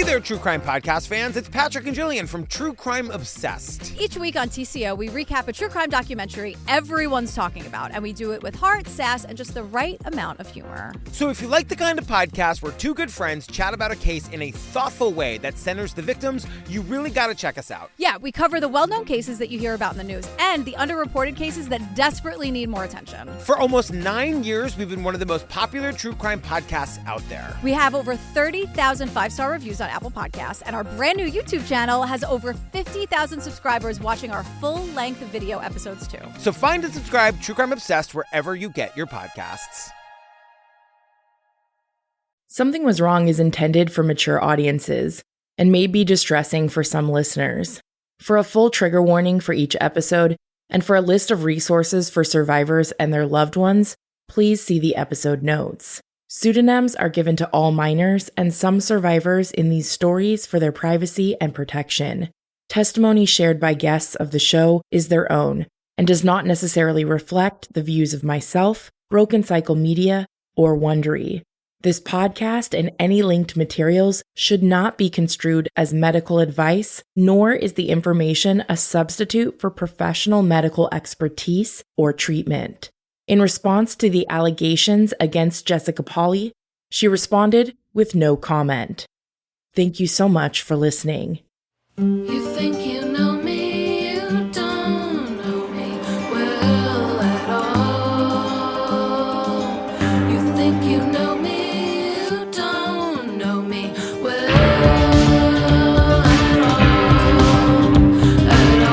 Hey there, True Crime Podcast fans. It's Patrick and Jillian from True Crime Obsessed. Each week on TCO, we recap a true crime documentary everyone's talking about, and we do it with heart, sass, and just the right amount of humor. So if you like the kind of podcast where two good friends chat about a case in a thoughtful way that centers the victims, you really gotta check us out. Yeah, we cover the well-known cases that you hear about in the news and the underreported cases that desperately need more attention. For almost 9 years, we've been one of the most popular true crime podcasts out there. We have over 30,000 five-star reviews on Apple Podcasts, and our brand new YouTube channel has over 50,000 subscribers watching our full-length video episodes too. So find and subscribe True Crime Obsessed wherever you get your podcasts. Something Was Wrong is intended for mature audiences and may be distressing for some listeners. For a full trigger warning for each episode and for a list of resources for survivors and their loved ones, please see the episode notes. Pseudonyms are given to all minors and some survivors in these stories for their privacy and protection. Testimony shared by guests of the show is their own and does not necessarily reflect the views of myself, Broken Cycle Media, or Wondery. This podcast and any linked materials should not be construed as medical advice, nor is the information a substitute for professional medical expertise or treatment. In response to the allegations against Jessica Pauley, she responded with no comment. Thank you so much for listening. You think you know me, you don't know me well at all. You think you know me, you don't know me well at all. At all,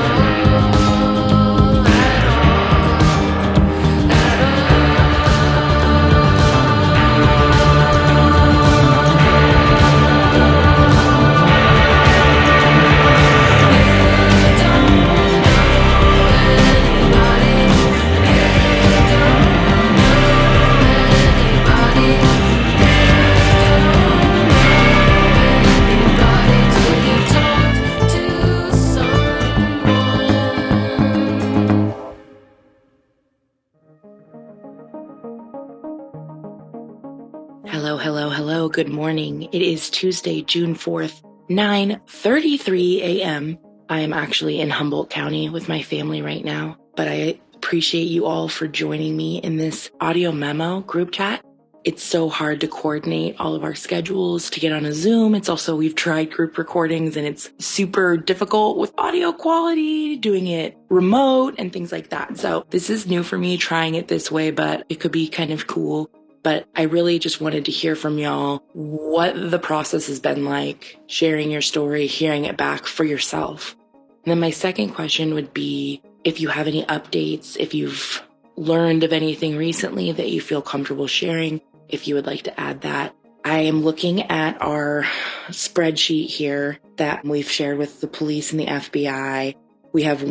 Hello, good morning. It is Tuesday, June 4th, 9:33 a.m. I am actually in Humboldt County with my family right now, but I appreciate you all for joining me in this audio memo group chat. It's so hard to coordinate all of our schedules to get on a Zoom. It's also, we've tried group recordings and it's super difficult with audio quality, doing it remote and things like that. So this is new for me trying it this way, but it could be kind of cool. But I really just wanted to hear from y'all what the process has been like, sharing your story, hearing it back for yourself. And then my second question would be if you have any updates, if you've learned of anything recently that you feel comfortable sharing, if you would like to add that. I am looking at our spreadsheet here that we've shared with the police and the FBI. We have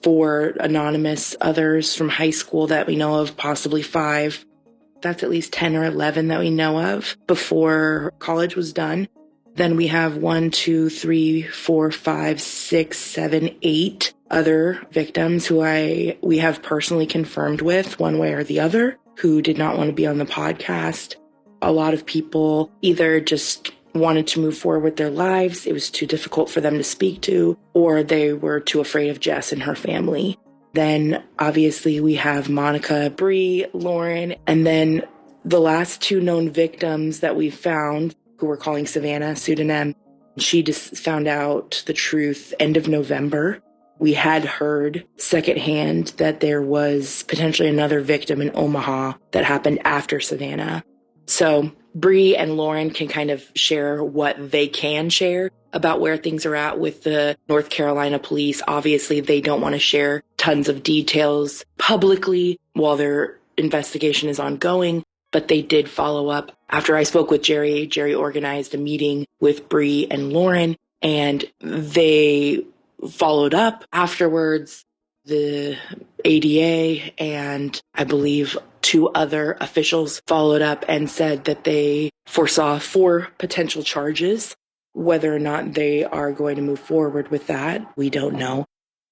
4 anonymous others from high school that we know of, possibly 5. That's at least 10 or 11 that we know of before college was done. Then we have 8 other victims who we have personally confirmed with one way or the other, who did not want to be on the podcast. A lot of people either just wanted to move forward with their lives, it was too difficult for them to speak to, or they were too afraid of Jess and her family. Then obviously we have Monica, Bree, Lauren, and then the last 2 known victims that we found, who we're calling Savannah, pseudonym. She just found out the truth end of November. We had heard secondhand that there was potentially another victim in Omaha that happened after Savannah. So Bree and Lauren can kind of share what they can share about where things are at with the North Carolina police. Obviously, they don't want to share tons of details publicly while their investigation is ongoing, but they did follow up. After I spoke with Jerry organized a meeting with Bree and Lauren, and they followed up afterwards. The ADA and I believe 2 other officials followed up and said that they foresaw 4 potential charges. Whether or not they are going to move forward with that, we don't know.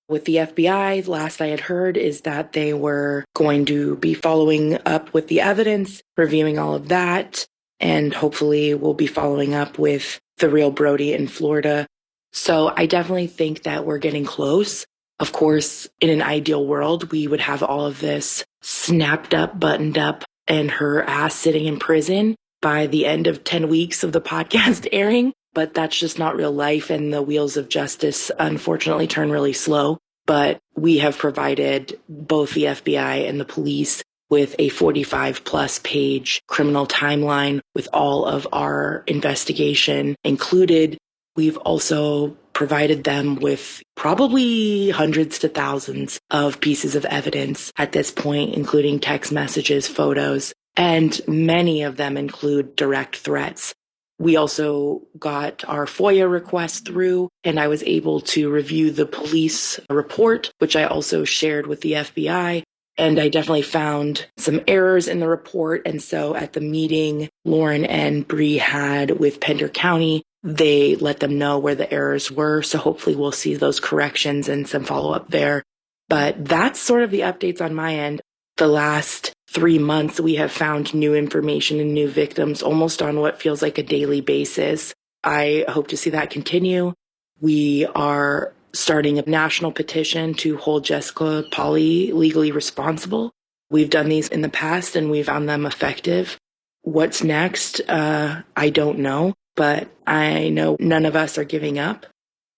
With the FBI, last I had heard is that they were going to be following up with the evidence, reviewing all of that. And hopefully we'll be following up with the real Brody in Florida. So I definitely think that we're getting close. Of course, in an ideal world, we would have all of this snapped up, buttoned up, and her ass sitting in prison by the end of 10 weeks of the podcast airing. But that's just not real life. And the wheels of justice, unfortunately, turn really slow. But we have provided both the FBI and the police with a 45 plus page criminal timeline with all of our investigation included. We've also provided them with probably hundreds to thousands of pieces of evidence at this point, including text messages, photos, and many of them include direct threats. We also got our FOIA request through, and I was able to review the police report, which I also shared with the FBI. And I definitely found some errors in the report. And so at the meeting Lauren and Bree had with Pender County, they let them know where the errors were. So hopefully we'll see those corrections and some follow up there. But that's sort of the updates on my end. The last 3 months, we have found new information and new victims almost on what feels like a daily basis. I hope to see that continue. We are starting a national petition to hold Jessica Pauley legally responsible. We've done these in the past and we found them effective. What's next? I don't know, but I know none of us are giving up.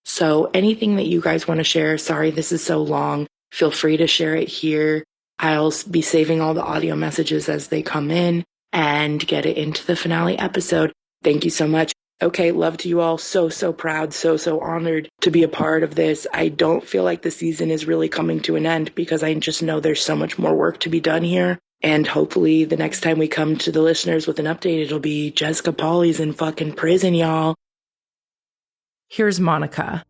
So anything that you guys want to share, sorry this is so long, feel free to share it here. I'll be saving all the audio messages as they come in and get it into the finale episode. Thank you so much. Okay, love to you all. So proud, so honored to be a part of this. I don't feel like the season is really coming to an end because I just know there's so much more work to be done here. And hopefully the next time we come to the listeners with an update, it'll be Jessica Pauley's in fucking prison, y'all. Here's Monica.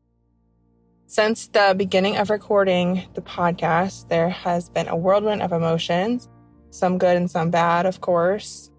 Since the beginning of recording the podcast, there has been a whirlwind of emotions, some good and some bad, of course.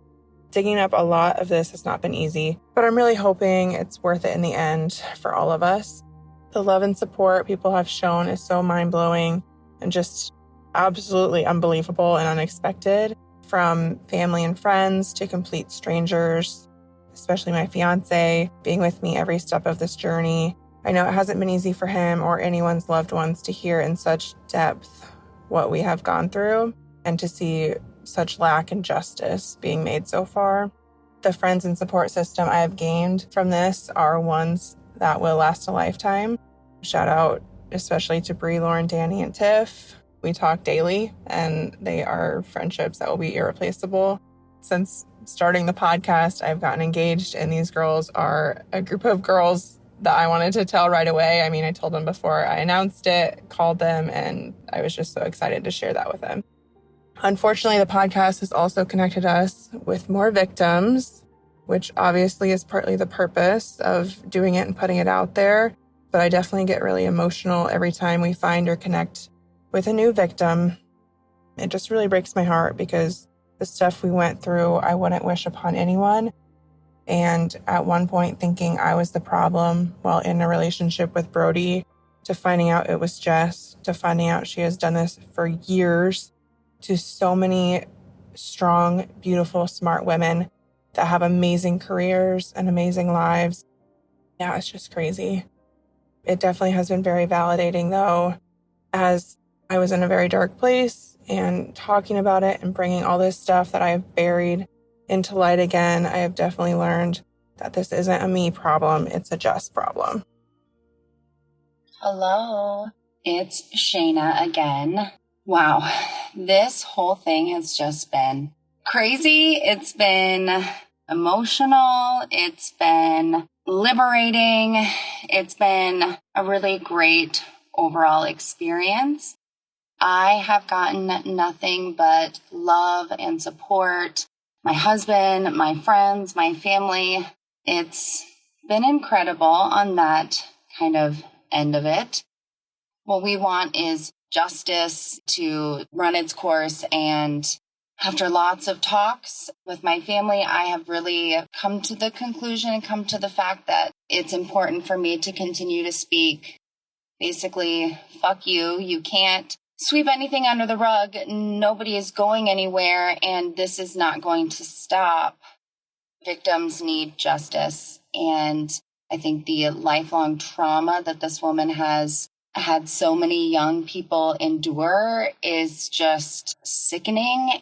Digging up a lot of this has not been easy, but I'm really hoping it's worth it in the end for all of us. The love and support people have shown is so mind-blowing and just absolutely unbelievable and unexpected, from family and friends to complete strangers, especially my fiance, being with me every step of this journey. I know it hasn't been easy for him or anyone's loved ones to hear in such depth what we have gone through and to see such lack in justice being made so far. The friends and support system I have gained from this are ones that will last a lifetime. Shout out especially to Bree, Lauren, Danny, and Tiff. We talk daily, and they are friendships that will be irreplaceable. Since starting the podcast, I've gotten engaged, and these girls are a group of girls that I wanted to tell right away. I mean, I told them before I announced it, called them, and I was just so excited to share that with them. Unfortunately, the podcast has also connected us with more victims, which obviously is partly the purpose of doing it and putting it out there. But I definitely get really emotional every time we find or connect with a new victim. It just really breaks my heart because the stuff we went through, I wouldn't wish upon anyone. And at one point thinking I was the problem while in a relationship with Brody, to finding out it was Jess, to finding out she has done this for years, to so many strong, beautiful, smart women that have amazing careers and amazing lives. Yeah, it's just crazy. It definitely has been very validating, though, as I was in a very dark place, and talking about it and bringing all this stuff that I have buried into light again, I have definitely learned that this isn't a me problem, it's a Jess problem. Hello, it's Shayna again. Wow, this whole thing has just been crazy. It's been emotional. It's been liberating. It's been a really great overall experience. I have gotten nothing but love and support. My husband, my friends, my family. It's been incredible on that kind of end of it. What we want is justice to run its course, and after lots of talks with my family, I have really come to the conclusion and come to the fact that it's important for me to continue to speak. Basically, fuck you. You can't sweep anything under the rug. Nobody is going anywhere, and this is not going to stop. Victims need justice. And I think the lifelong trauma that this woman has had so many young people endure is just sickening.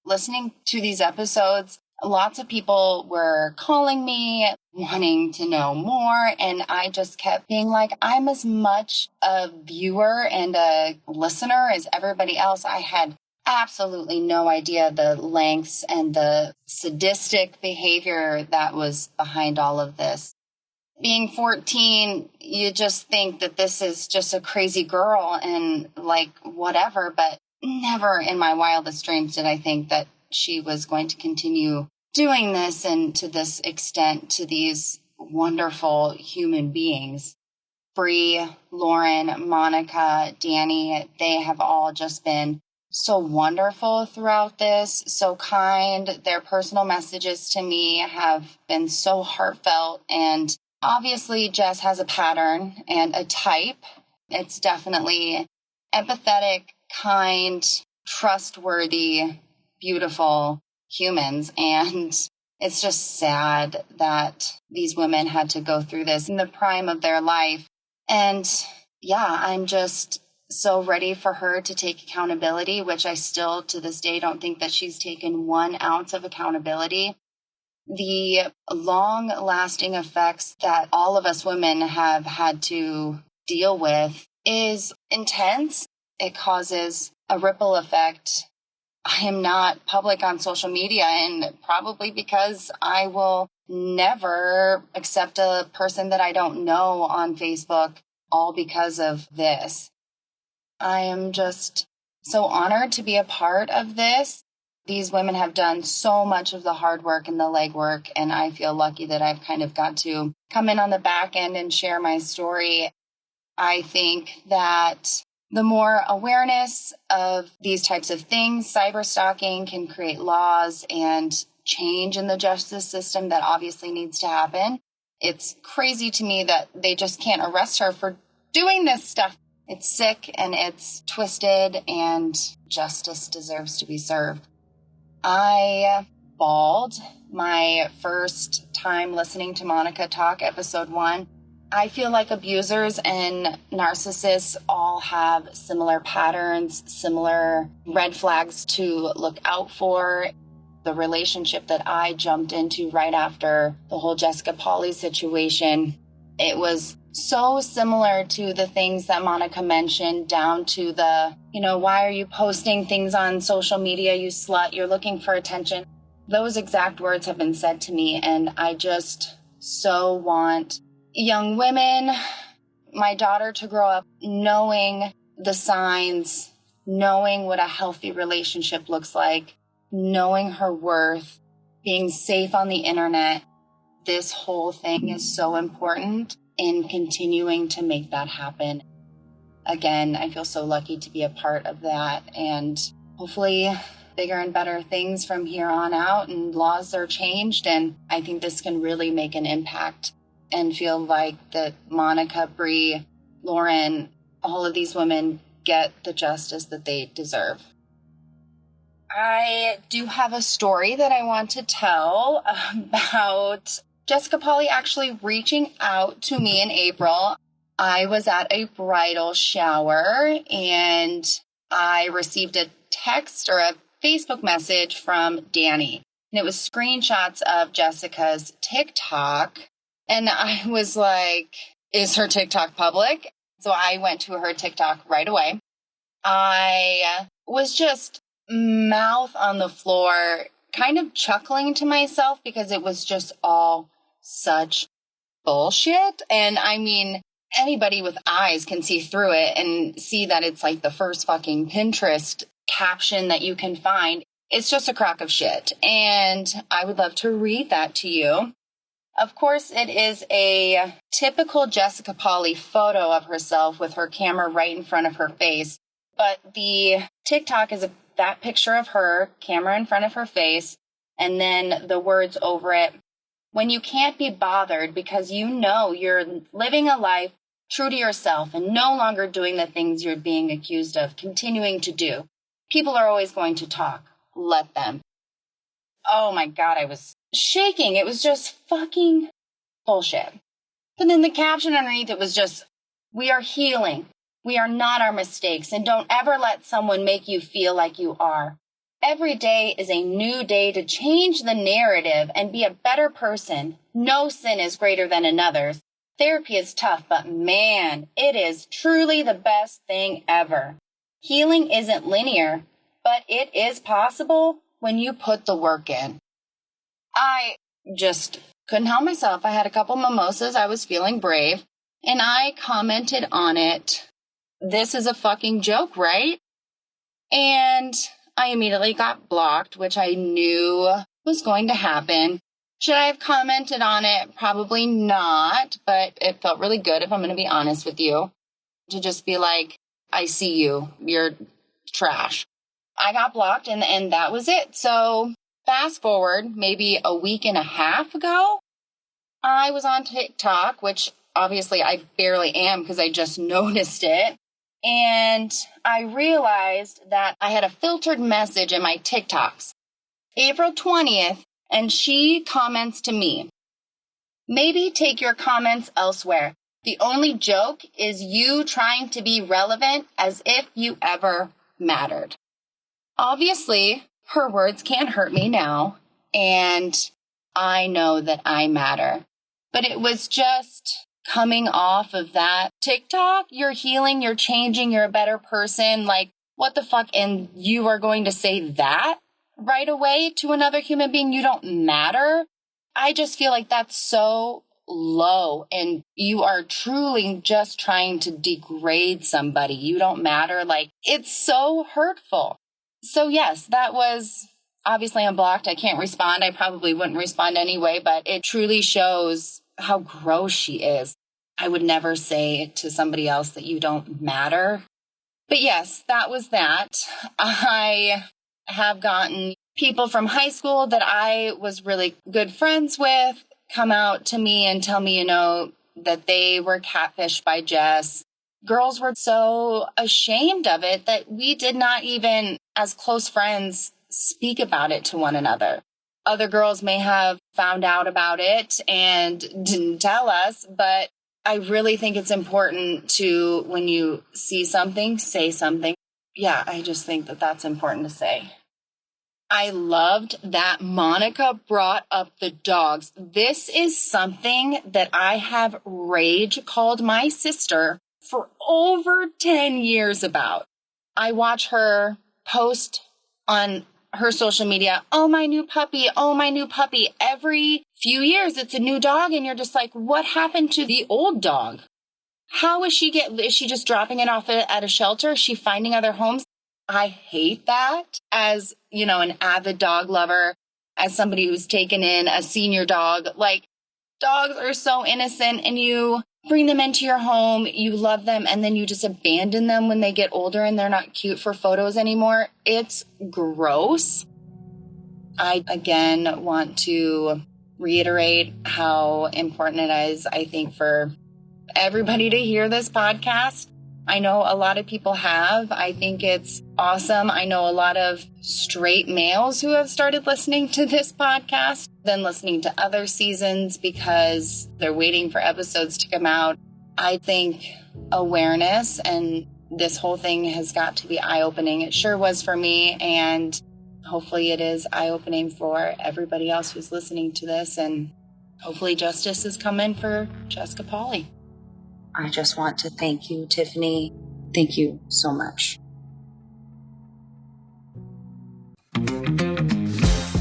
Listening to these episodes, lots of people were calling me, wanting to know more. And I just kept being like, I'm as much a viewer and a listener as everybody else. I had absolutely no idea the lengths and the sadistic behavior that was behind all of this. Being 14, you just think that this is just a crazy girl and like whatever, but never in my wildest dreams did I think that she was going to continue doing this and to this extent to these wonderful human beings. Bree, Lauren, Monica, Danny, they have all just been so wonderful throughout this, so kind. Their personal messages to me have been so heartfelt. And obviously, Jess has a pattern and a type. It's definitely empathetic, kind, trustworthy, beautiful humans. And it's just sad that these women had to go through this in the prime of their life. And yeah, I'm just so ready for her to take accountability, which I still to this day don't think that she's taken 1 ounce of accountability. The long-lasting effects that all of us women have had to deal with is intense. It causes a ripple effect. I am not public on social media, and probably because I will never accept a person that I don't know on Facebook, all because of this. I am just so honored to be a part of this. These women have done so much of the hard work and the legwork, and I feel lucky that I've kind of got to come in on the back end and share my story. I think that the more awareness of these types of things, cyberstalking can create laws and change in the justice system that obviously needs to happen. It's crazy to me that they just can't arrest her for doing this stuff. It's sick and it's twisted, and justice deserves to be served. I bawled my first time listening to Monica talk, episode 1. I feel like abusers and narcissists all have similar patterns, similar red flags to look out for. The relationship that I jumped into right after the whole Jessica Pauli situation, it was so similar to the things that Monica mentioned, down to the, why are you posting things on social media, you slut, you're looking for attention. Those exact words have been said to me, and I just so want young women, my daughter, to grow up knowing the signs, knowing what a healthy relationship looks like, knowing her worth, being safe on the internet. This whole thing is so important in continuing to make that happen. Again, I feel so lucky to be a part of that, and hopefully bigger and better things from here on out, and laws are changed, and I think this can really make an impact and feel like that Monica, Bree, Lauren, all of these women get the justice that they deserve. I do have a story that I want to tell about Jessica Pauli actually reaching out to me in April. I was at a bridal shower and I received a text or a Facebook message from Danny. And it was screenshots of Jessica's TikTok. And I was like, is her TikTok public? So I went to her TikTok right away. I was just mouth on the floor, kind of chuckling to myself because it was just all such bullshit. And I mean, anybody with eyes can see through it and see that it's like the first fucking Pinterest caption that you can find. It's just a crock of shit. And I would love to read that to you. Of course, it is a typical Jessica Pauli photo of herself with her camera right in front of her face. But the TikTok is that picture of her, camera in front of her face, and then the words over it. When you can't be bothered because you know you're living a life true to yourself and no longer doing the things you're being accused of continuing to do. People are always going to talk. Let them. Oh my God, I was shaking. It was just fucking bullshit. But then the caption underneath it was just, "We are healing. We are not our mistakes, and don't ever let someone make you feel like you are. Every day is a new day to change the narrative and be a better person. No sin is greater than another's. Therapy is tough, but man, it is truly the best thing ever. Healing isn't linear, but it is possible when you put the work in." I just couldn't help myself. I had a couple mimosas. I was feeling brave. And I commented on it, "This is a fucking joke, right?" And I immediately got blocked, which I knew was going to happen. Should I have commented on it? Probably not, but it felt really good, if I'm going to be honest with you, to just be like, "I see you. You're trash." I got blocked, and that was it. So fast forward maybe a week and a half ago, I was on TikTok, which obviously I barely am because I just noticed it. And I realized that I had a filtered message in my TikToks, April 20th, and she comments to me, "Maybe take your comments elsewhere. The only joke is you trying to be relevant as if you ever mattered." Obviously, her words can't hurt me now, and I know that I matter. But it was just coming off of that TikTok, "You're healing, you're changing, you're a better person." Like, what the fuck? And you are going to say that right away to another human being? You don't matter. I just feel like that's so low, and you are truly just trying to degrade somebody. You don't matter. Like, it's so hurtful. So yes, that was, obviously I'm blocked. I can't respond. I probably wouldn't respond anyway, but it truly shows how gross she is. I would never say to somebody else that you don't matter. But yes, that was that. I have gotten people from high school that I was really good friends with come out to me and tell me, that they were catfished by Jess. Girls were so ashamed of it that we did not even, as close friends, speak about it to one another. Other girls may have found out about it and didn't tell us, but I really think it's important to, when you see something, say something. Yeah, I just think that that's important to say. I loved that Monica brought up the dogs. This is something that I have rage called my sister for over 10 years about. I watch her post on her social media, "Oh, my new puppy. Oh, my new puppy." Every few years, it's a new dog. And you're just like, what happened to the old dog? How is she just dropping it off at a shelter? Is she finding other homes? I hate that as, an avid dog lover, as somebody who's taken in a senior dog. Like, dogs are so innocent, and you bring them into your home, you love them, and then you just abandon them when they get older and they're not cute for photos anymore. It's gross. I, again, want to reiterate how important it is, I think, for everybody to hear this podcast. I know a lot of people have. I think it's awesome. I know a lot of straight males who have started listening to this podcast, then listening to other seasons because they're waiting for episodes to come out. I think awareness and this whole thing has got to be eye-opening. It sure was for me, and hopefully it is eye-opening for everybody else who's listening to this, and hopefully justice is coming for Jessica Pauley. I just want to thank you, Tiffany. Thank you so much.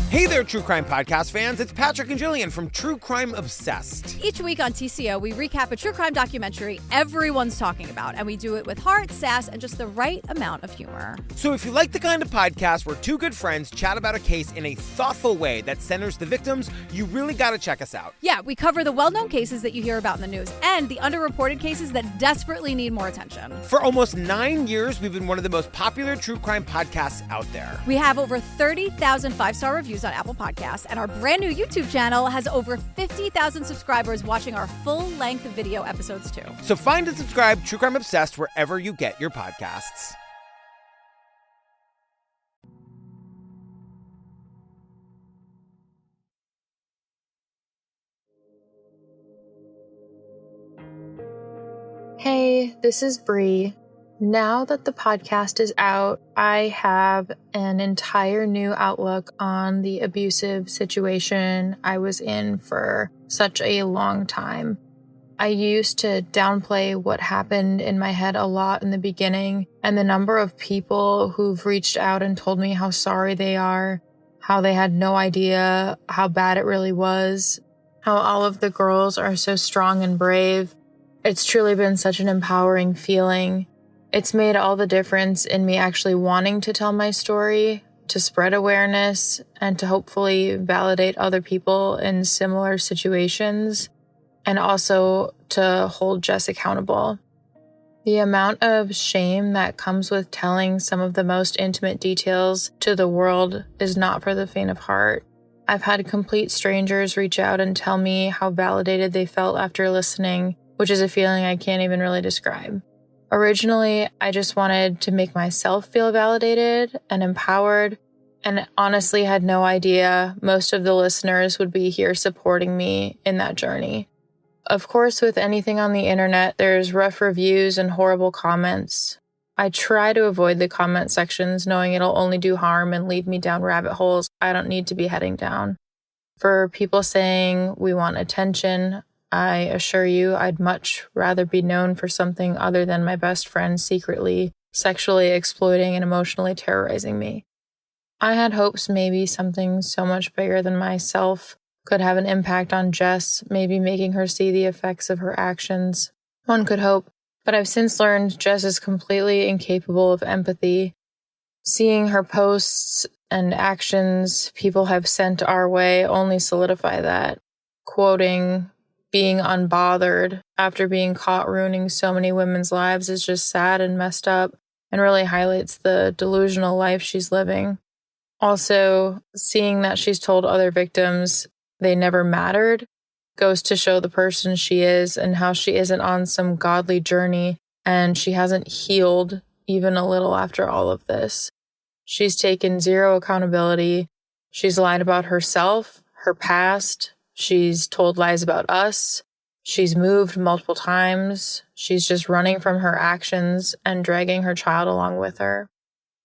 Hey there, True Crime Podcast fans. It's Patrick and Jillian from True Crime Obsessed. Each week on TCO, we recap a true crime documentary everyone's talking about, and we do it with heart, sass, and just the right amount of humor. So if you like the kind of podcast where two good friends chat about a case in a thoughtful way that centers the victims, you really got to check us out. Yeah, we cover the well-known cases that you hear about in the news and the underreported cases that desperately need more attention. For almost 9 years, we've been one of the most popular true crime podcasts out there. We have over 30,000 five-star reviews on Apple Podcasts, and our brand new YouTube channel has over 50,000 subscribers watching our full-length video episodes too. So find and subscribe True Crime Obsessed wherever you get your podcasts. Hey, this is Bree. Now that the podcast is out, I have an entire new outlook on the abusive situation I was in for such a long time. I used to downplay what happened in my head a lot in the beginning, and the number of people who've reached out and told me how sorry they are, how they had no idea how bad it really was, how all of the girls are so strong and brave. It's truly been such an empowering feeling. It's made all the difference in me actually wanting to tell my story, to spread awareness, and to hopefully validate other people in similar situations, and also to hold Jess accountable. The amount of shame that comes with telling some of the most intimate details to the world is not for the faint of heart. I've had complete strangers reach out and tell me how validated they felt after listening, which is a feeling I can't even really describe. Originally, I just wanted to make myself feel validated and empowered, and honestly had no idea most of the listeners would be here supporting me in that journey. Of course, with anything on the internet, there's rough reviews and horrible comments. I try to avoid the comment sections, knowing it'll only do harm and lead me down rabbit holes I don't need to be heading down. For people saying we want attention, I assure you I'd much rather be known for something other than my best friend secretly sexually exploiting and emotionally terrorizing me. I had hopes maybe something so much bigger than myself could have an impact on Jess, maybe making her see the effects of her actions. One could hope, but I've since learned Jess is completely incapable of empathy. Seeing her posts and actions people have sent our way only solidify that. Quoting, being unbothered after being caught ruining so many women's lives is just sad and messed up and really highlights the delusional life she's living. Also, seeing that she's told other victims they never mattered goes to show the person she is and how she isn't on some godly journey and she hasn't healed even a little after all of this. She's taken zero accountability. She's lied about herself, her past. She's told lies about us. She's moved multiple times. She's just running from her actions and dragging her child along with her.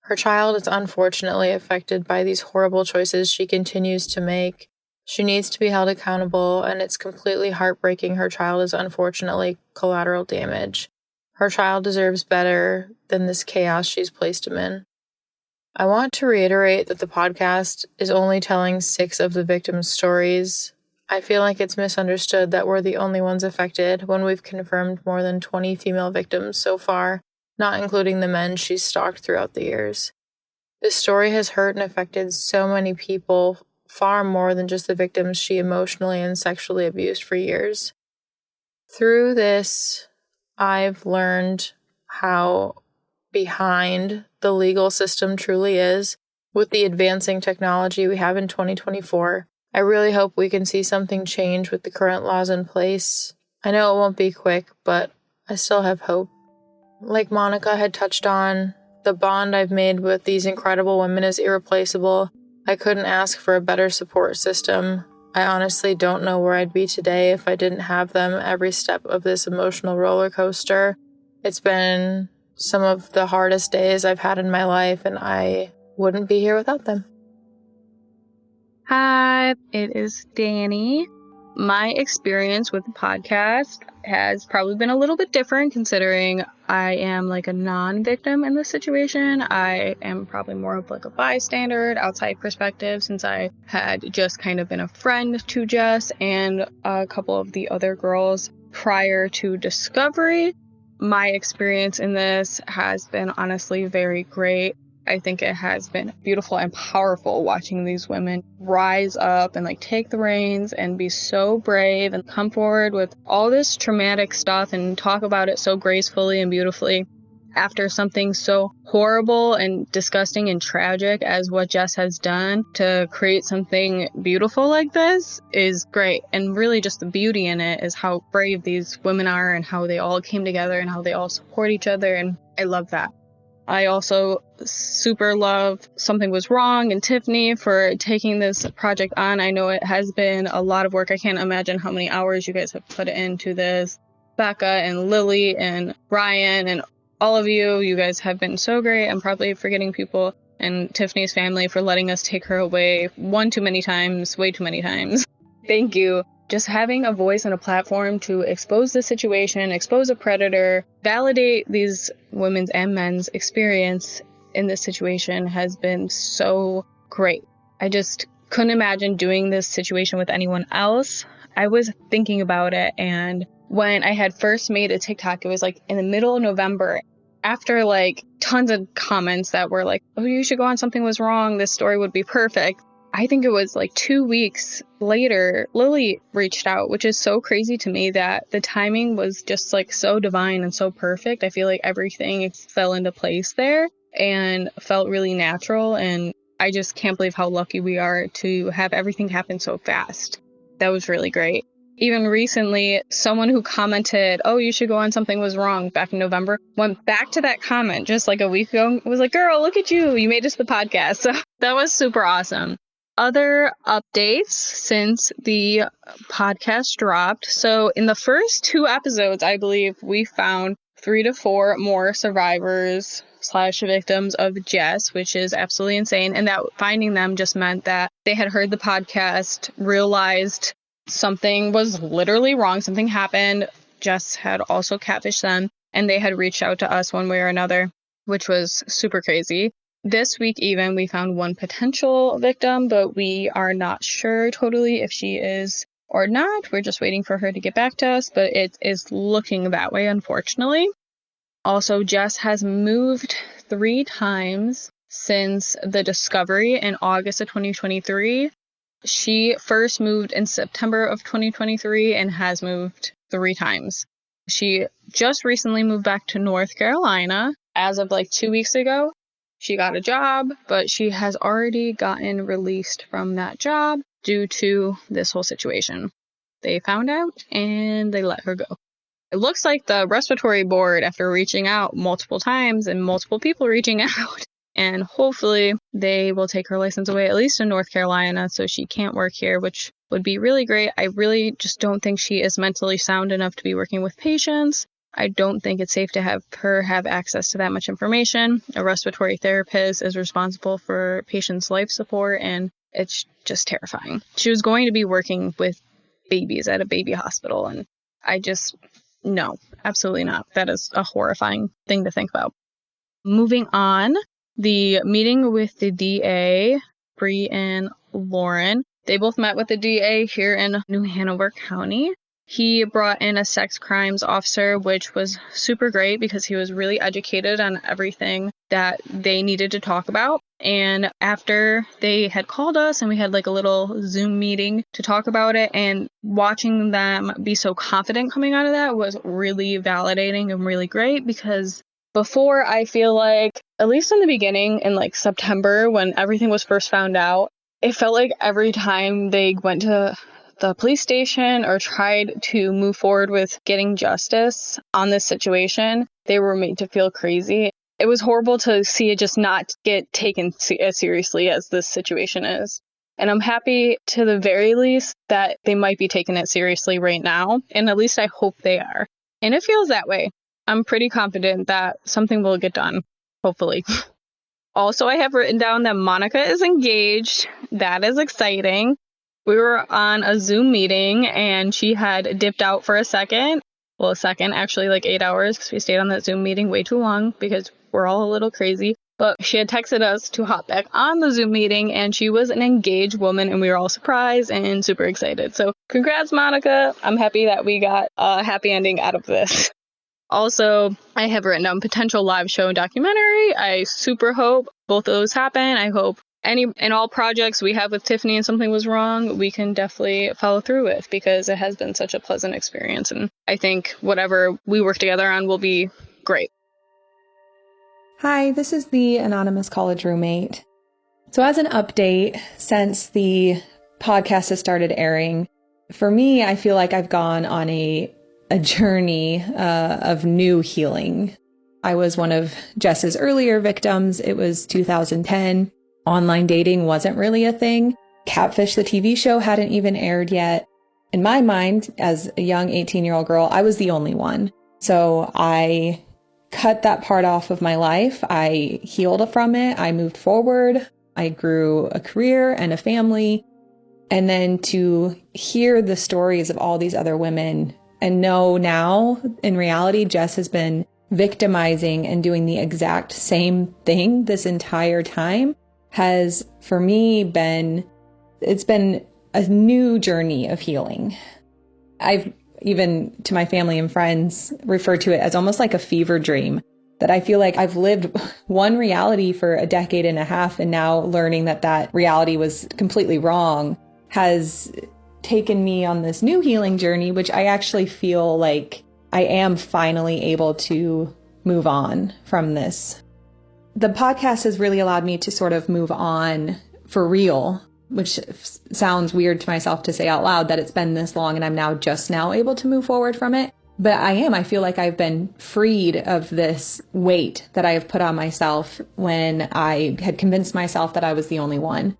Her child is unfortunately affected by these horrible choices she continues to make. She needs to be held accountable, and it's completely heartbreaking her child is unfortunately collateral damage. Her child deserves better than this chaos she's placed him in. I want to reiterate that the podcast is only telling 6 of the victims' stories. I feel like it's misunderstood that we're the only ones affected when we've confirmed more than 20 female victims so far, not including the men she's stalked throughout the years. This story has hurt and affected so many people, far more than just the victims she emotionally and sexually abused for years. Through this, I've learned how behind the legal system truly is. With the advancing technology we have in 2024, I really hope we can see something change with the current laws in place. I know it won't be quick, but I still have hope. Like Monica had touched on, the bond I've made with these incredible women is irreplaceable. I couldn't ask for a better support system. I honestly don't know where I'd be today if I didn't have them every step of this emotional roller coaster. It's been some of the hardest days I've had in my life, and I wouldn't be here without them. Hi, it is Danny. My experience with the podcast has probably been a little bit different considering I am like a non-victim in this situation. I am probably more of like a bystander, outside perspective, since I had just kind of been a friend to Jess and a couple of the other girls prior to discovery. My experience in this has been honestly very great. I think it has been beautiful and powerful watching these women rise up and like take the reins and be so brave and come forward with all this traumatic stuff and talk about it so gracefully and beautifully after something so horrible and disgusting and tragic as what Jess has done. To create something beautiful like this is great. And really just the beauty in it is how brave these women are and how they all came together and how they all support each other. And I love that. I also super love Something Was Wrong and Tiffany for taking this project on. I know it has been a lot of work. I can't imagine how many hours you guys have put into this. Becca and Lily and Ryan and all of you. You guys have been so great. I'm probably forgetting people, and Tiffany's family for letting us take her away one too many times, way too many times. Thank you. Just having a voice and a platform to expose the situation, expose a predator, validate these women's and men's experience in this situation has been so great. I just couldn't imagine doing this situation with anyone else. I was thinking about it, and when I had first made a TikTok, it was like in the middle of November, after like tons of comments that were like, oh, you should go on Something Was Wrong, this story would be perfect. I think it was like 2 weeks later, Lily reached out, which is so crazy to me that the timing was just like so divine and so perfect. I feel like everything fell into place there and felt really natural. And I just can't believe how lucky we are to have everything happen so fast. That was really great. Even recently, someone who commented, oh, you should go on Something Was Wrong back in November, went back to that comment just like a week ago. Was like, girl, look at you. You made it to the podcast. So that was super awesome. Other updates since the podcast dropped. So in the first 2 episodes, I believe we found 3 to 4 more survivors / victims of Jess, which is absolutely insane. And that finding them just meant that they had heard the podcast, realized something was literally wrong. Something happened. Jess had also catfished them, and they had reached out to us one way or another, which was super crazy. This week even, we found one potential victim, but we are not sure totally if she is or not. We're just waiting for her to get back to us, but it is looking that way, unfortunately. Also, Jess has moved 3 times since the discovery in August of 2023. She first moved in September of 2023 and has moved 3 times. She just recently moved back to North Carolina as of like 2 weeks ago. She got a job, but she has already gotten released from that job due to this whole situation. They found out and they let her go. It looks like the respiratory board, after reaching out multiple times and multiple people reaching out, and hopefully they will take her license away, at least in North Carolina, so she can't work here, which would be really great. I really just don't think she is mentally sound enough to be working with patients. I don't think it's safe to have her have access to that much information. A respiratory therapist is responsible for patients' life support, and it's just terrifying. She was going to be working with babies at a baby hospital, and no, absolutely not. That is a horrifying thing to think about. Moving on, the meeting with the DA, Bree and Lauren, they both met with the DA here in New Hanover County. He brought in a sex crimes officer, which was super great because he was really educated on everything that they needed to talk about. And after they had called us and we had like a little Zoom meeting to talk about it, and watching them be so confident coming out of that was really validating and really great, because before, I feel like, at least in the beginning, in like September when everything was first found out, it felt like every time they went to the police station or tried to move forward with getting justice on this situation, they were made to feel crazy. It was horrible to see it just not get taken as seriously as this situation is. And I'm happy, to the very least, that they might be taking it seriously right now. And at least I hope they are. And it feels that way. I'm pretty confident that something will get done, hopefully. Also, I have written down that Monica is engaged. That is exciting. We were on a Zoom meeting and she had dipped out for a second. Well, a second, actually like 8 hours, because we stayed on that Zoom meeting way too long because we're all a little crazy. But she had texted us to hop back on the Zoom meeting, and she was an engaged woman, and we were all surprised and super excited. So congrats, Monica. I'm happy that we got a happy ending out of this. Also, I have written down potential live show and documentary. I super hope both of those happen. I hope any and all projects we have with Tiffany and Something Was Wrong, we can definitely follow through with, because it has been such a pleasant experience. And I think whatever we work together on will be great. Hi, this is the anonymous college roommate. So as an update, since the podcast has started airing, for me, I feel like I've gone on a journey of new healing. I was one of Jess's earlier victims. It was 2010. Online dating wasn't really a thing. Catfish, the TV show, hadn't even aired yet. in my mind, as a young 18-year-old girl, I was the only one. So I cut that part off of my life. I healed from it. I moved forward. I grew a career and a family. And then to hear the stories of all these other women and know now, in reality, Jess has been victimizing and doing the exact same thing this entire time has, for me, it's been a new journey of healing. I've even, to my family and friends, referred to it as almost like a fever dream, that I feel like I've lived one reality for a decade and a half, and now learning that that reality was completely wrong has taken me on this new healing journey, which I actually feel like I am finally able to move on from this. The podcast has really allowed me to sort of move on for real, which sounds weird to myself to say out loud that it's been this long and I'm now just now able to move forward from it. But I feel like I've been freed of this weight that I have put on myself when I had convinced myself that I was the only one.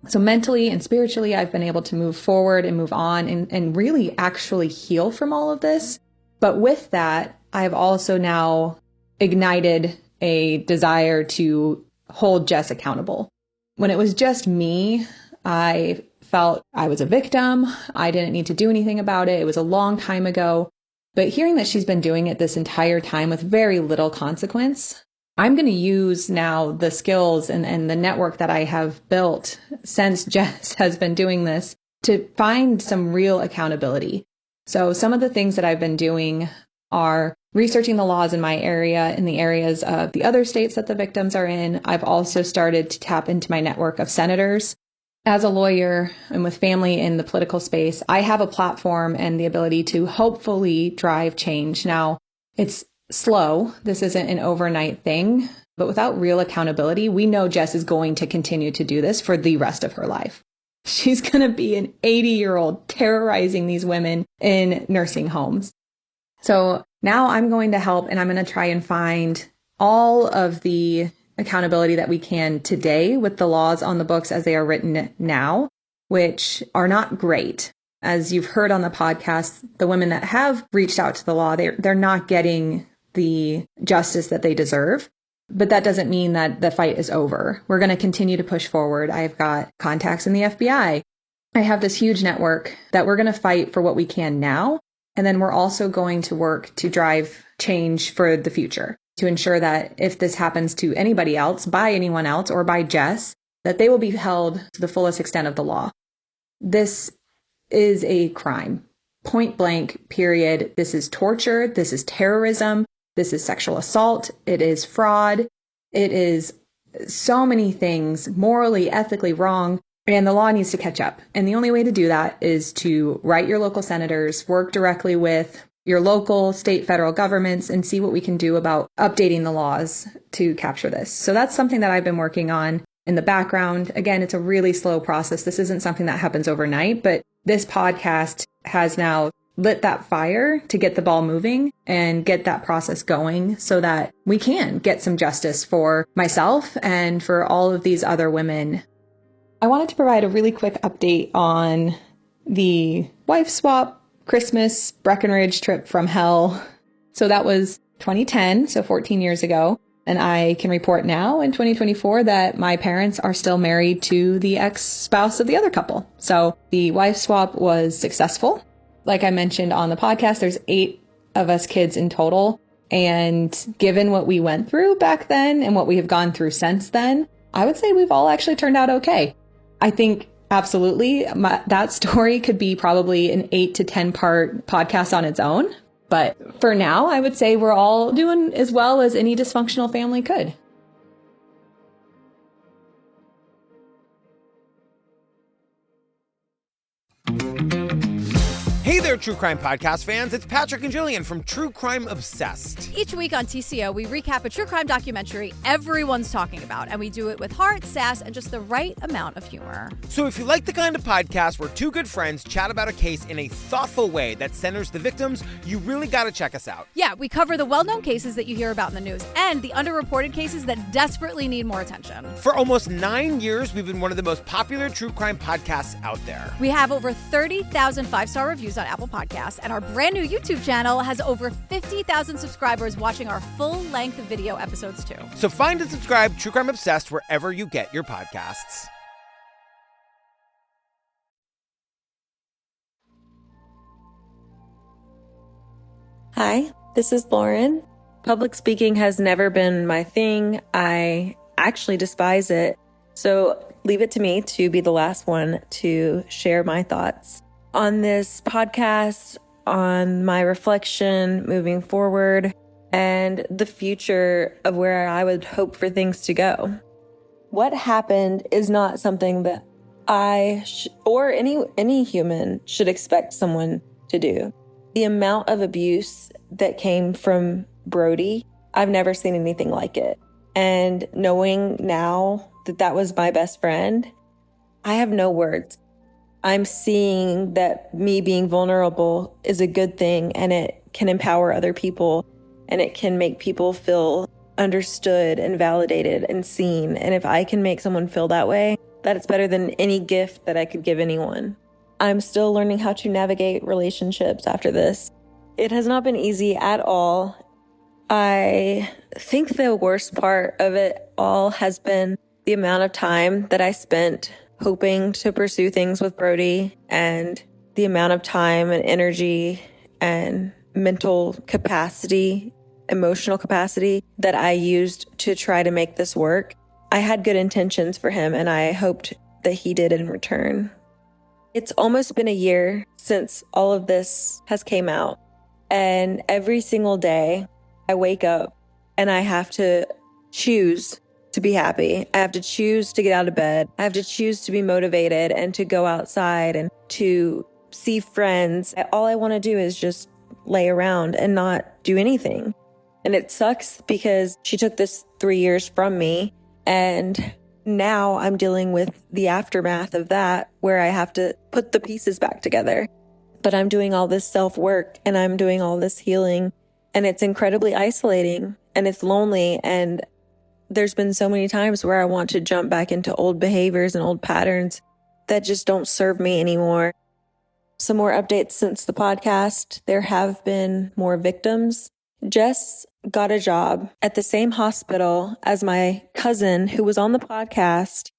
So mentally and spiritually, I've been able to move forward and move on and really actually heal from all of this. But with that, I've also now ignited a desire to hold Jess accountable. When it was just me, I felt I was a victim. I didn't need to do anything about it. It was a long time ago. But hearing that she's been doing it this entire time with very little consequence, I'm going to use now the skills and the network that I have built since Jess has been doing this to find some real accountability. So some of the things that I've been doing are researching the laws in my area, in the areas of the other states that the victims are in. I've also started to tap into my network of senators. As a lawyer and with family in the political space, I have a platform and the ability to hopefully drive change. Now, it's slow. This isn't an overnight thing, but without real accountability, we know Jess is going to continue to do this for the rest of her life. She's going to be an 80-year-old terrorizing these women in nursing homes. So now I'm going to help, and I'm going to try and find all of the accountability that we can today with the laws on the books as they are written now, which are not great. As you've heard on the podcast, the women that have reached out to the law, they're not getting the justice that they deserve. But that doesn't mean that the fight is over. We're going to continue to push forward. I've got contacts in the FBI. I have this huge network that we're going to fight for what we can now. And then we're also going to work to drive change for the future, to ensure that if this happens to anybody else, by anyone else, or by Jess, that they will be held to the fullest extent of the law. This is a crime. Point blank, period. This is torture. This is terrorism. This is sexual assault. It is fraud. It is so many things morally, ethically wrong. And the law needs to catch up. And the only way to do that is to write your local senators, work directly with your local, state, federal governments, and see what we can do about updating the laws to capture this. So that's something that I've been working on in the background. Again, it's a really slow process. This isn't something that happens overnight, but this podcast has now lit that fire to get the ball moving and get that process going so that we can get some justice for myself and for all of these other women. I wanted to provide a really quick update on the wife swap Christmas Breckenridge trip from hell. So that was 2010, so 14 years ago. And I can report now in 2024 that my parents are still married to the ex-spouse of the other couple. So the wife swap was successful. Like I mentioned on the podcast, there's 8 of us kids in total. And given what we went through back then and what we have gone through since then, I would say we've all actually turned out okay. I think absolutely that story could be probably an 8 to 10 part podcast on its own. But for now, I would say we're all doing as well as any dysfunctional family could. Hey there, True Crime Podcast fans. It's Patrick and Jillian from True Crime Obsessed. Each week on TCO, we recap a true crime documentary everyone's talking about, and we do it with heart, sass, and just the right amount of humor. So if you like the kind of podcast where two good friends chat about a case in a thoughtful way that centers the victims, you really got to check us out. Yeah, we cover the well-known cases that you hear about in the news and the underreported cases that desperately need more attention. For almost 9 years, we've been one of the most popular true crime podcasts out there. We have over 30,000 five-star reviews on Apple Podcasts, and our brand new YouTube channel has over 50,000 subscribers watching our full-length video episodes too. So find and subscribe True Crime Obsessed wherever you get your podcasts. Hi, this is Lauren. Public speaking has never been my thing. I actually despise it. So leave it to me to be the last one to share my thoughts on this podcast, on my reflection moving forward, and the future of where I would hope for things to go. What happened is not something that I or any human should expect someone to do. The amount of abuse that came from Brody, I've never seen anything like it. And knowing now that that was my best friend, I have no words. I'm seeing that me being vulnerable is a good thing, and it can empower other people, and it can make people feel understood and validated and seen. And if I can make someone feel that way, that's better than any gift that I could give anyone. I'm still learning how to navigate relationships after this. It has not been easy at all. I think the worst part of it all has been the amount of time that I spent hoping to pursue things with Brody, and the amount of time and energy and mental capacity, emotional capacity that I used to try to make this work. I had good intentions for him, and I hoped that he did in return. It's almost been a year since all of this has came out, and every single day I wake up and I have to choose to be happy. I have to choose to get out of bed. I have to choose to be motivated and to go outside and to see friends. All I want to do is just lay around and not do anything. And it sucks because she took this 3 years from me, and now I'm dealing with the aftermath of that, where I have to put the pieces back together. But I'm doing all this self-work and I'm doing all this healing, and it's incredibly isolating and it's lonely. And there's been so many times where I want to jump back into old behaviors and old patterns that just don't serve me anymore. Some more updates since the podcast. There have been more victims. Jess got a job at the same hospital as my cousin who was on the podcast.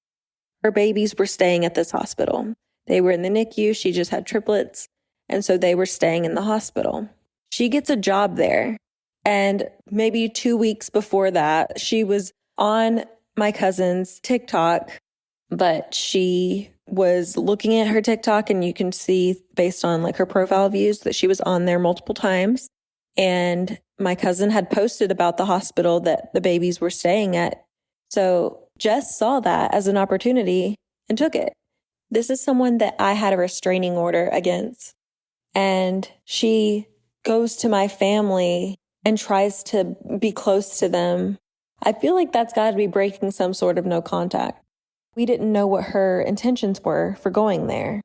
Her babies were staying at this hospital. They were in the NICU. She just had triplets. And so they were staying in the hospital. She gets a job there. And maybe 2 weeks before that, she was on my cousin's TikTok, but she was looking at her TikTok, and you can see based on like her profile views that she was on there multiple times. And my cousin had posted about the hospital that the babies were staying at. So Jess saw that as an opportunity and took it. This is someone that I had a restraining order against. And she goes to my family and tries to be close to them. I feel like that's got to be breaking some sort of no contact. We didn't know what her intentions were for going there.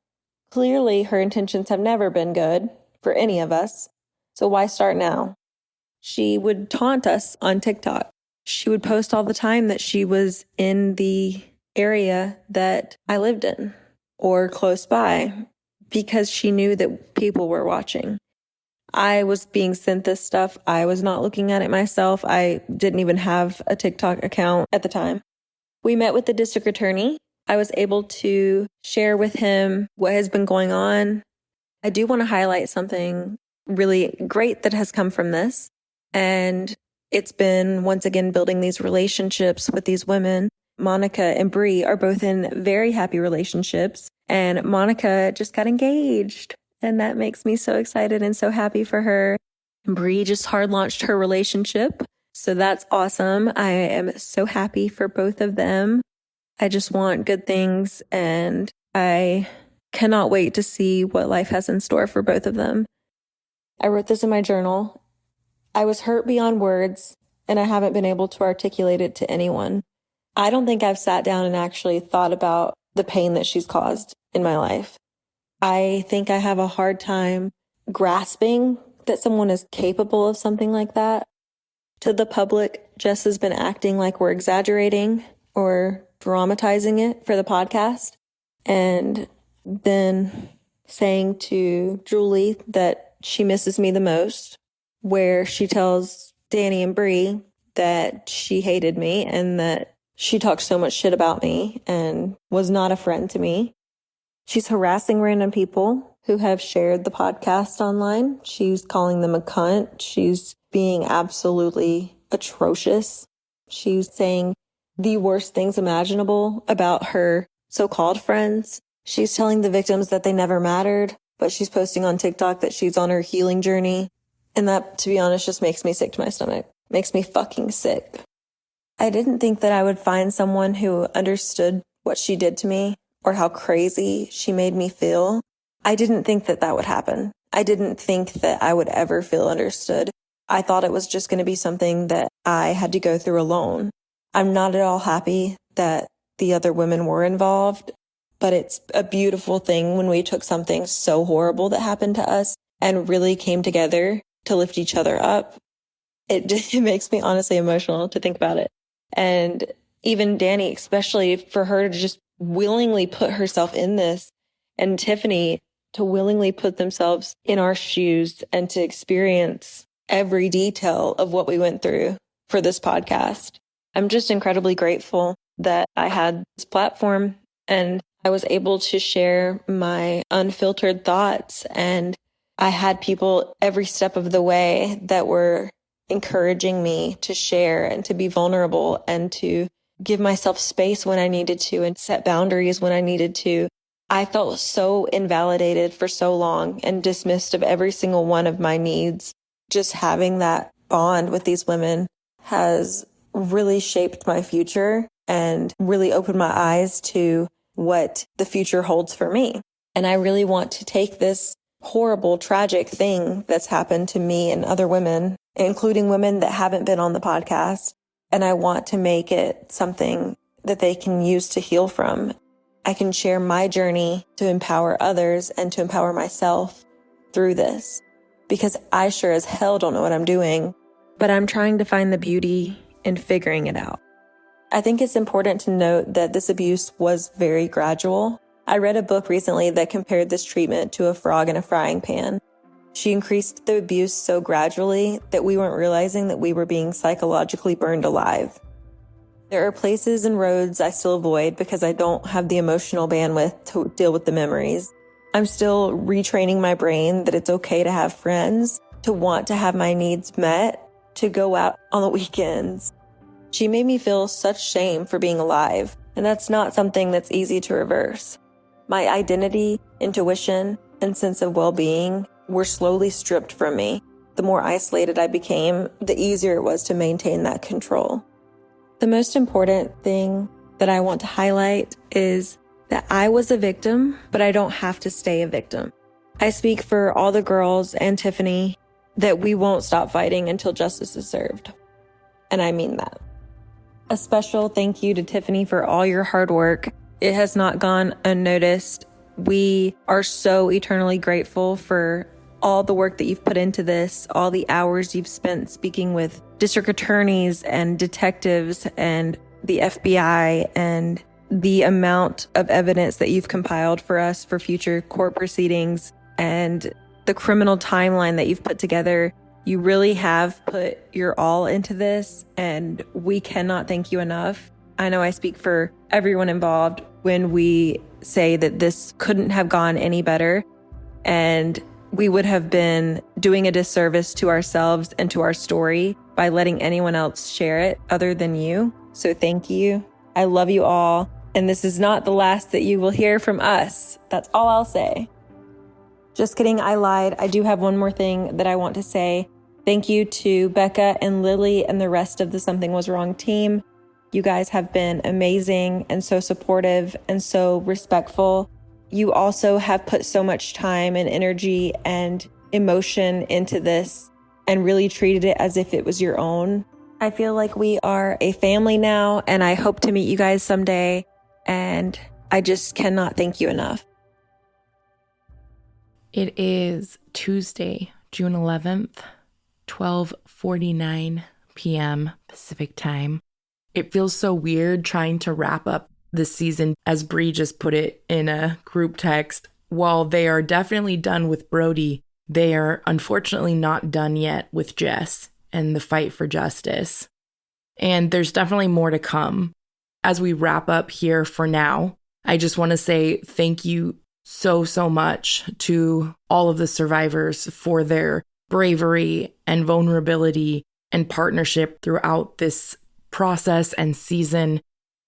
Clearly, her intentions have never been good for any of us. So why start now? She would taunt us on TikTok. She would post all the time that she was in the area that I lived in or close by because she knew that people were watching. I was being sent this stuff. I was not looking at it myself. I didn't even have a TikTok account at the time. We met with the district attorney. I was able to share with him what has been going on. I do want to highlight something really great that has come from this. And it's been, once again, building these relationships with these women. Monica and Bree are both in very happy relationships. And Monica just got engaged. And that makes me so excited and so happy for her. Bree just hard launched her relationship. So that's awesome. I am so happy for both of them. I just want good things. And I cannot wait to see what life has in store for both of them. I wrote this in my journal. I was hurt beyond words, and I haven't been able to articulate it to anyone. I don't think I've sat down and actually thought about the pain that she's caused in my life. I think I have a hard time grasping that someone is capable of something like that. To the public, Jess has been acting like we're exaggerating or dramatizing it for the podcast, and then saying to Julie that she misses me the most, where she tells Danny and Bree that she hated me and that she talked so much shit about me and was not a friend to me. She's harassing random people who have shared the podcast online. She's calling them a cunt. She's being absolutely atrocious. She's saying the worst things imaginable about her so-called friends. She's telling the victims that they never mattered, but she's posting on TikTok that she's on her healing journey. And that, to be honest, just makes me sick to my stomach. Makes me fucking sick. I didn't think that I would find someone who understood what she did to me or how crazy she made me feel. I didn't think that that would happen. I didn't think that I would ever feel understood. I thought it was just going to be something that I had to go through alone. I'm not at all happy that the other women were involved, but it's a beautiful thing when we took something so horrible that happened to us and really came together to lift each other up. It makes me honestly emotional to think about it. And even Danny, especially for her to just willingly put herself in this, and Tiffany to willingly put themselves in our shoes and to experience every detail of what we went through for this podcast. I'm just incredibly grateful that I had this platform and I was able to share my unfiltered thoughts, and I had people every step of the way that were encouraging me to share and to be vulnerable and to give myself space when I needed to and set boundaries when I needed to. I felt so invalidated for so long and dismissed of every single one of my needs. Just having that bond with these women has really shaped my future and really opened my eyes to what the future holds for me. And I really want to take this horrible, tragic thing that's happened to me and other women, including women that haven't been on the podcast, and I want to make it something that they can use to heal from. I can share my journey to empower others and to empower myself through this, because I sure as hell don't know what I'm doing, but I'm trying to find the beauty in figuring it out. I think it's important to note that this abuse was very gradual. I read a book recently that compared this treatment to a frog in a frying pan. She increased the abuse so gradually that we weren't realizing that we were being psychologically burned alive. There are places and roads I still avoid because I don't have the emotional bandwidth to deal with the memories. I'm still retraining my brain that it's okay to have friends, to want to have my needs met, to go out on the weekends. She made me feel such shame for being alive, and that's not something that's easy to reverse. My identity, intuition, and sense of well-being were slowly stripped from me. The more isolated I became, the easier it was to maintain that control. The most important thing that I want to highlight is that I was a victim, but I don't have to stay a victim. I speak for all the girls and Tiffany that we won't stop fighting until justice is served. And I mean that. A special thank you to Tiffany for all your hard work. It has not gone unnoticed. We are so eternally grateful for all the work that you've put into this, all the hours you've spent speaking with district attorneys and detectives and the FBI, and the amount of evidence that you've compiled for us for future court proceedings and the criminal timeline that you've put together. You really have put your all into this, and we cannot thank you enough. I know I speak for everyone involved when we say that this couldn't have gone any better, and we would have been doing a disservice to ourselves and to our story by letting anyone else share it other than you. So thank you. I love you all, and this is not the last that you will hear from us. That's all I'll say. Just kidding, I lied. I do have one more thing that I want to say. Thank you to Becca and Lily and the rest of the Something Was Wrong team. You guys have been amazing and so supportive and so respectful you also have put so much time and energy and emotion into this and really treated it as if it was your own. I feel like we are a family now, and I hope to meet you guys someday. And I just cannot thank you enough. It is Tuesday, June 11th, 12:49 p.m. Pacific time. It feels so weird trying to wrap up this season, as Bree just put it in a group text. While they are definitely done with Brody, they are unfortunately not done yet with Jess and the fight for justice. And there's definitely more to come. As we wrap up here for now, I just want to say thank you so much to all of the survivors for their bravery and vulnerability and partnership throughout this process and season.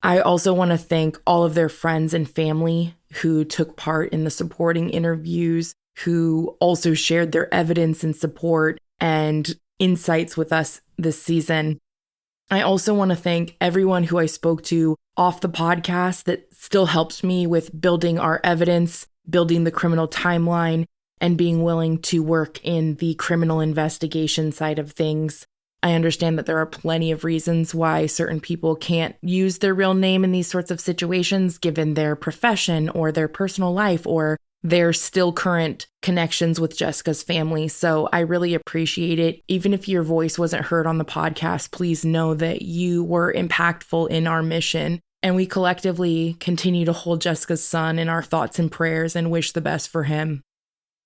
I also want to thank all of their friends and family who took part in the supporting interviews, who also shared their evidence and support and insights with us this season. I also want to thank everyone who I spoke to off the podcast that still helps me with building our evidence, building the criminal timeline, and being willing to work in the criminal investigation side of things. I understand that there are plenty of reasons why certain people can't use their real name in these sorts of situations, given their profession or their personal life or their still current connections with Jessica's family. So I really appreciate it. Even if your voice wasn't heard on the podcast, please know that you were impactful in our mission. And we collectively continue to hold Jessica's son in our thoughts and prayers and wish the best for him.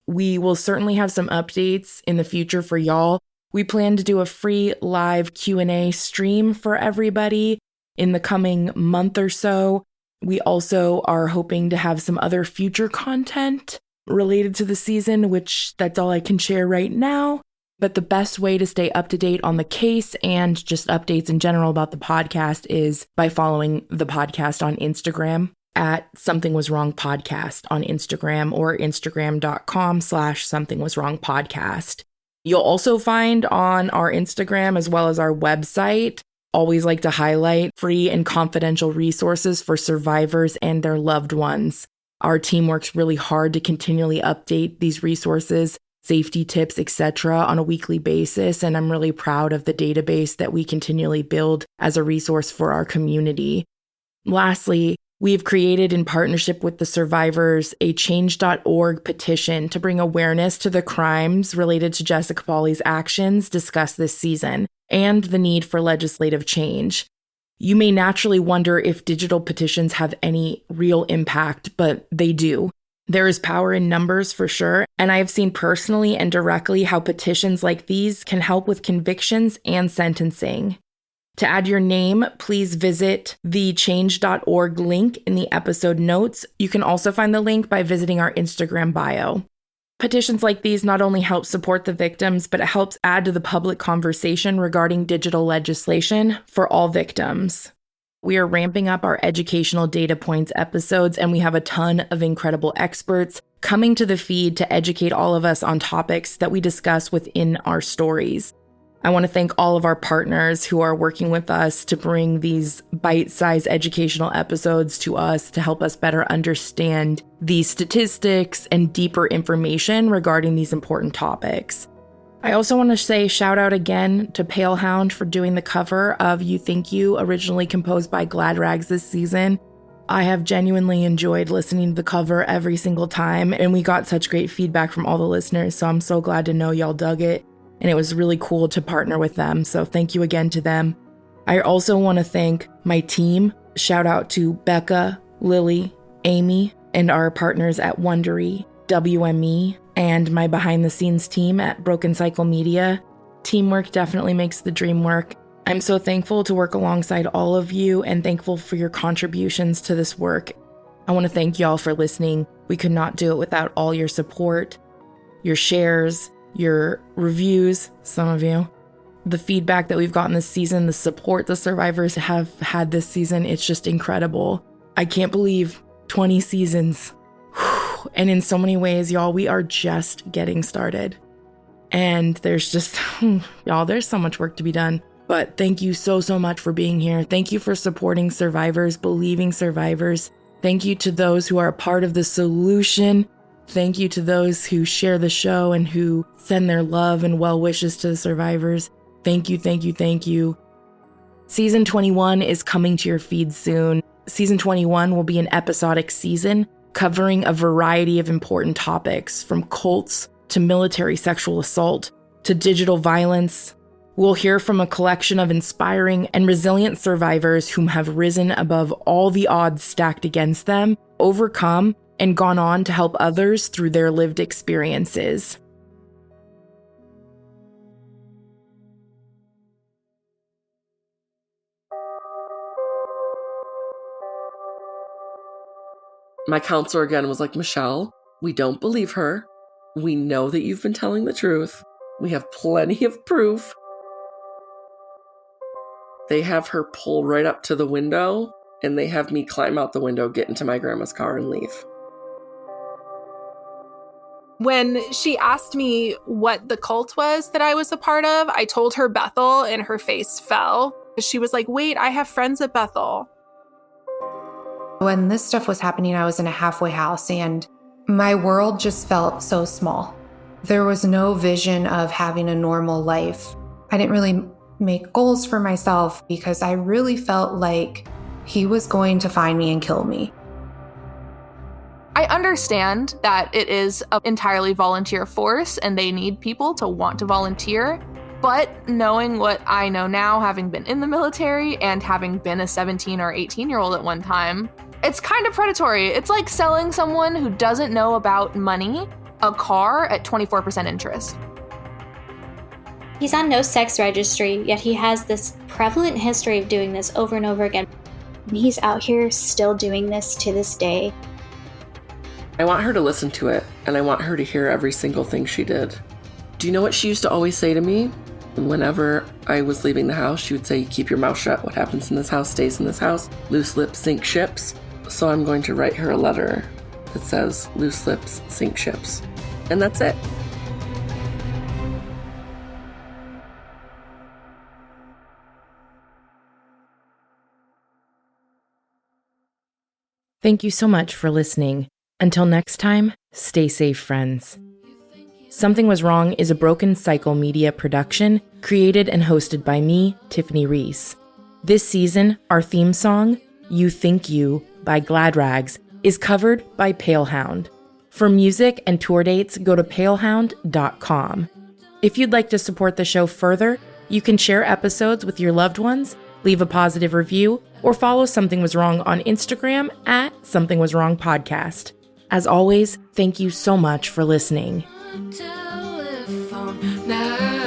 We will certainly have some updates in the future for y'all. We plan to do a free live Q&A stream for everybody in the coming month or so. We also are hoping to have some other future content related to the season, which that's all I can share right now. But the best way to stay up to date on the case and just updates in general about the podcast is by following the podcast on Instagram at Something Was Wrong Podcast on Instagram or Instagram.com/somethingwaswrongpodcast. You'll also find on our Instagram as well as our website, always like to highlight free and confidential resources for survivors and their loved ones. Our team works really hard to continually update these resources, safety tips, etc. on a weekly basis, and I'm really proud of the database that we continually build as a resource for our community. Lastly, we've created in partnership with the survivors a change.org petition to bring awareness to the crimes related to Jessica Pauly's actions discussed this season and the need for legislative change. You may naturally wonder if digital petitions have any real impact, but they do. There is power in numbers for sure, and I have seen personally and directly how petitions like these can help with convictions and sentencing. To add your name, please visit the change.org link in the episode notes. You can also find the link by visiting our Instagram bio. Petitions like these not only help support the victims, but it helps add to the public conversation regarding digital legislation for all victims. We are ramping up our educational data points episodes, and we have a ton of incredible experts coming to the feed to educate all of us on topics that we discuss within our stories. I want to thank all of our partners who are working with us to bring these bite-sized educational episodes to us to help us better understand these statistics and deeper information regarding these important topics. I also want to say shout out again to Palehound for doing the cover of You Think You, originally composed by Glad Rags this season. I have genuinely enjoyed listening to the cover every single time, and we got such great feedback from all the listeners, so I'm so glad to know y'all dug it. And it was really cool to partner with them, so thank you again to them. I also want to thank my team. Shout out to Becca, Lily, Amy, and our partners at Wondery, WME, and my behind-the-scenes team at Broken Cycle Media. Teamwork definitely makes the dream work. I'm so thankful to work alongside all of you and thankful for your contributions to this work. I want to thank y'all for listening. We could not do it without all your support, your shares, your reviews, some of you, the feedback that we've gotten this season, the support the survivors have had this season. It's just incredible. I can't believe 20 seasons. And in so many ways, y'all, we are just getting started. And there's just, y'all, there's so much work to be done. But thank you so much for being here. Thank you for supporting survivors, believing survivors. Thank you to those who are a part of the solution. Thank you to those who share the show and who send their love and well wishes to the survivors. Thank you, thank you, thank you. Season 21 is coming to your feed soon. Season 21 will be an episodic season covering a variety of important topics, from cults to military sexual assault to digital violence. We'll hear from a collection of inspiring and resilient survivors whom have risen above all the odds stacked against them, overcome, and gone on to help others through their lived experiences. My counselor again was like, Michelle, we don't believe her. We know that you've been telling the truth. We have plenty of proof. They have her pull right up to the window, and they have me climb out the window, get into my grandma's car, and leave. When she asked me what the cult was that I was a part of, I told her Bethel, and her face fell. She was like, wait, I have friends at Bethel. When this stuff was happening, I was in a halfway house, and my world just felt so small. There was no vision of having a normal life. I didn't really make goals for myself because I really felt like he was going to find me and kill me. I understand that it is an entirely volunteer force and they need people to want to volunteer, but knowing what I know now, having been in the military and having been a 17 or 18-year-old at one time, it's kind of predatory. It's like selling someone who doesn't know about money a car at 24% interest. He's on no sex registry, yet he has this prevalent history of doing this over and over again. He's out here still doing this to this day. I want her to listen to it, and I want her to hear every single thing she did. Do you know what she used to always say to me? Whenever I was leaving the house, she would say, keep your mouth shut. What happens in this house stays in this house. Loose lips sink ships. So I'm going to write her a letter that says, loose lips sink ships. And that's it. Thank you so much for listening. Until next time, stay safe, friends. Something Was Wrong is a Broken Cycle media production, created and hosted by me, Tiffany Reese. This season, our theme song, You Think You, by Glad Rags, is covered by Palehound. For music and tour dates, go to palehound.com. If you'd like to support the show further, you can share episodes with your loved ones, leave a positive review, or follow Something Was Wrong on Instagram at Something Was Wrong Podcast. As always, thank you so much for listening. Telephone, now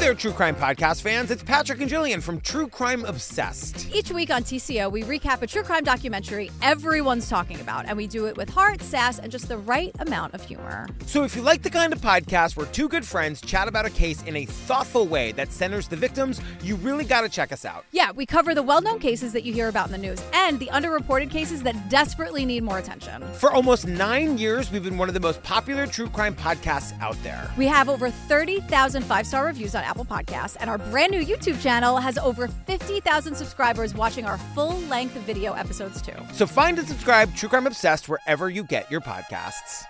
there, True Crime Podcast fans. It's Patrick and Jillian from True Crime Obsessed. Each week on TCO, we recap a true crime documentary everyone's talking about, and we do it with heart, sass, and just the right amount of humor. So if you like the kind of podcast where two good friends chat about a case in a thoughtful way that centers the victims, you really got to check us out. Yeah, we cover the well-known cases that you hear about in the news and the underreported cases that desperately need more attention. For almost 9 years, we've been one of the most popular true crime podcasts out there. We have over 30,000 five-star reviews on Apple Podcasts, and our brand new YouTube channel has over 50,000 subscribers watching our full-length video episodes too. So find and subscribe True Crime Obsessed wherever you get your podcasts.